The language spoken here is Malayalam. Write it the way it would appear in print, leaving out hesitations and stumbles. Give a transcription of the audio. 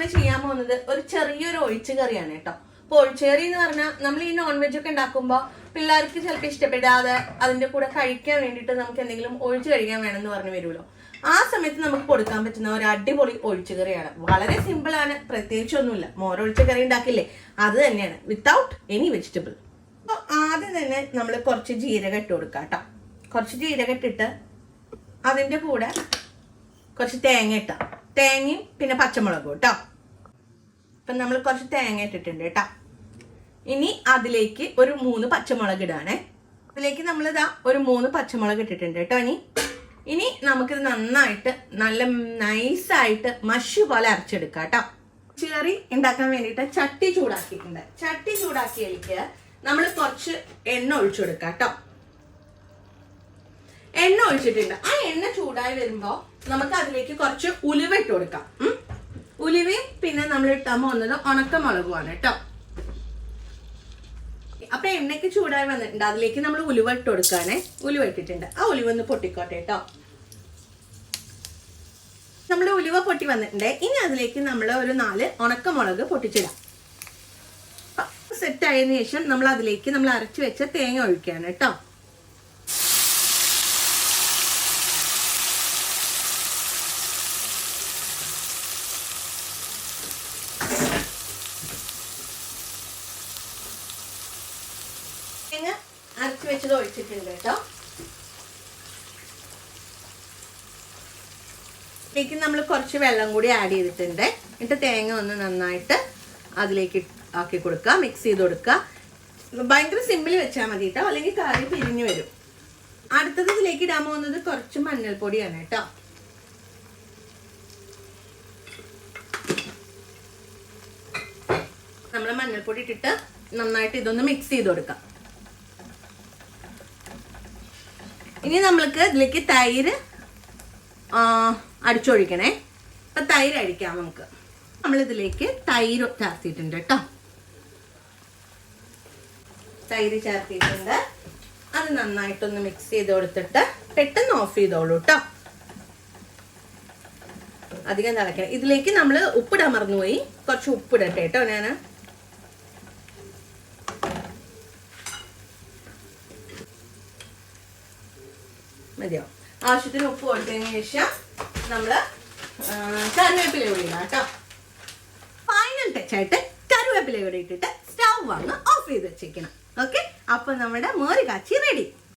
നമ്മൾ ചെയ്യാൻ പോകുന്നത് ഒരു ചെറിയൊരു ഒഴിച്ചു കറിയാണ് കേട്ടോ. അപ്പൊ ഒഴിച്ചുകറി എന്ന് പറഞ്ഞാൽ നമ്മൾ ഈ നോൺ വെജ് ഒക്കെ ഉണ്ടാക്കുമ്പോൾ പിള്ളേർക്ക് ചിലപ്പോൾ ഇഷ്ടപ്പെടാതെ അതിന്റെ കൂടെ കഴിക്കാൻ വേണ്ടിയിട്ട് നമുക്ക് എന്തെങ്കിലും ഒഴിച്ചു കഴിക്കാൻ വേണമെന്ന് പറഞ്ഞു വരുമല്ലോ. ആ സമയത്ത് നമുക്ക് കൊടുക്കാൻ പറ്റുന്ന ഒരു അടിപൊളി ഒഴിച്ചുകറിയാണ്. വളരെ സിമ്പിൾ ആണ്, പ്രത്യേകിച്ചൊന്നുമില്ല. മോരൊഴിച്ച കറി ഉണ്ടാക്കില്ലേ, അത് തന്നെയാണ്, വിത്തൗട്ട് എനി വെജിറ്റബിൾ. അപ്പൊ ആദ്യം തന്നെ നമ്മൾ കുറച്ച് ജീരകം ഇട്ട് കൊടുക്കാം കേട്ടോ. കുറച്ച് ജീരകം ഇട്ടിട്ട് അതിന്റെ കൂടെ കുറച്ച് തേങ്ങ ഇട്ടാ, തേങ്ങയും പിന്നെ പച്ചമുളകും കേട്ടോ. അപ്പൊ നമ്മൾ കുറച്ച് തേങ്ങ ഇട്ടിട്ടുണ്ട് കേട്ടോ. ഇനി അതിലേക്ക് ഒരു 3 പച്ചമുളക് ഇടാണേ. അതിലേക്ക് നമ്മളിതാ ഒരു 3 പച്ചമുളക് ഇട്ടിട്ടുണ്ട് കേട്ടോ. ഇനി നമുക്കിത് നന്നായിട്ട് നല്ല നൈസായിട്ട് മഷി പോലെ അരച്ചെടുക്കാം കേട്ടോ. കറി ഉണ്ടാക്കാൻ വേണ്ടിയിട്ട് ചട്ടി ചൂടാക്കിയിട്ടുണ്ട്. ചട്ടി ചൂടാക്കിയതിലേക്ക് നമ്മൾ കുറച്ച് എണ്ണ ഒഴിച്ചു കൊടുക്കാം കേട്ടോ. എണ്ണ ഒഴിച്ചിട്ടുണ്ട്. ആ എണ്ണ ചൂടായി വരുമ്പോ നമുക്ക് അതിലേക്ക് കുറച്ച് ഉലുവ ഇട്ട് കൊടുക്കാം. ഉലുവയും പിന്നെ നമ്മൾ ഇട്ടാൻ പോകുന്നത് ഉണക്കമുളകുമാണ് കേട്ടോ. അപ്പൊ എണ്ണയ്ക്ക് ചൂടായി വന്നിട്ടുണ്ട്. അതിലേക്ക് നമ്മൾ ഉലുവ ഇട്ട് കൊടുക്കാനേ. ഉലുവ ഇട്ടിട്ടുണ്ട്. ആ ഉലുവ ഒന്ന് പൊട്ടിക്കോട്ടെ കേട്ടോ. നമ്മുടെ ഉലുവ പൊട്ടി വന്നിട്ടുണ്ട്. ഇനി അതിലേക്ക് നമ്മൾ ഒരു 4 ഉണക്കമുളക് പൊട്ടിച്ചിടാം. സെറ്റ് ആയതിനു ശേഷം നമ്മൾ അതിലേക്ക് നമ്മൾ അരച്ചു വെച്ച തേങ്ങ ഒഴിക്കുകയാണ് കേട്ടോ. തേങ്ങ അരച്ചു വെച്ചത് ഒഴിച്ചിട്ടുണ്ട് കേട്ടോ. ഇതിലേക്ക് നമ്മൾ കുറച്ച് വെള്ളം കൂടി ആഡ് ചെയ്തിട്ടുണ്ട്. എന്നിട്ട് തേങ്ങ ഒന്ന് നന്നായിട്ട് അതിലേക്ക് ആക്കി കൊടുക്കുക, മിക്സ് ചെയ്ത് കൊടുക്കുക. ഭയങ്കര സിമ്പിൾ വെച്ചാൽ മതി കേട്ടോ, അല്ലെങ്കിൽ കറി പിരിഞ്ഞു വരും. അടുത്തത് ഇതിലേക്ക് ഇടാൻ പോകുന്നത് കുറച്ച് മഞ്ഞൾപ്പൊടിയാണ് കേട്ടോ. നമ്മൾ മഞ്ഞൾപ്പൊടി ഇട്ടിട്ട് നന്നായിട്ട് ഇതൊന്ന് മിക്സ് ചെയ്ത് കൊടുക്കാം. ഇനി നമ്മൾക്ക് ഇതിലേക്ക് തൈര് അടിച്ചൊഴിക്കണേ. അപ്പൊ തൈര് അടിക്കാം നമുക്ക്. നമ്മളിതിലേക്ക് തൈര് ചേർത്തിട്ടുണ്ട് കേട്ടോ. തൈര് ചേർത്തിട്ടുണ്ട്. അത് നന്നായിട്ടൊന്ന് മിക്സ് ചെയ്ത് കൊടുത്തിട്ട് പെട്ടെന്ന് ഓഫ് ചെയ്തോളൂ കേട്ടോ. അധികം തിളക്കണം. ഇതിലേക്ക് നമ്മൾ ഉപ്പിടാൻ മറന്നുപോയി. കുറച്ച് ഉപ്പിടട്ടെ കേട്ടോ. ഞാൻ മതിയോ? ആവശ്യത്തിന് ഉപ്പ് കൊടുത്തതിന് ശേഷം നമ്മള് കറിവേപ്പില കൂടി ഇടാം കേട്ടോ. ഫൈനൽ ടച്ച് ആയിട്ട് കറിവേപ്പില കൂടി ഇട്ടിട്ട് സ്റ്റവ് വന്ന് ഓഫ് ചെയ്ത് വെച്ചേക്കണം. ഓക്കെ, അപ്പൊ നമ്മുടെ മോര് കാച്ചി റെഡി.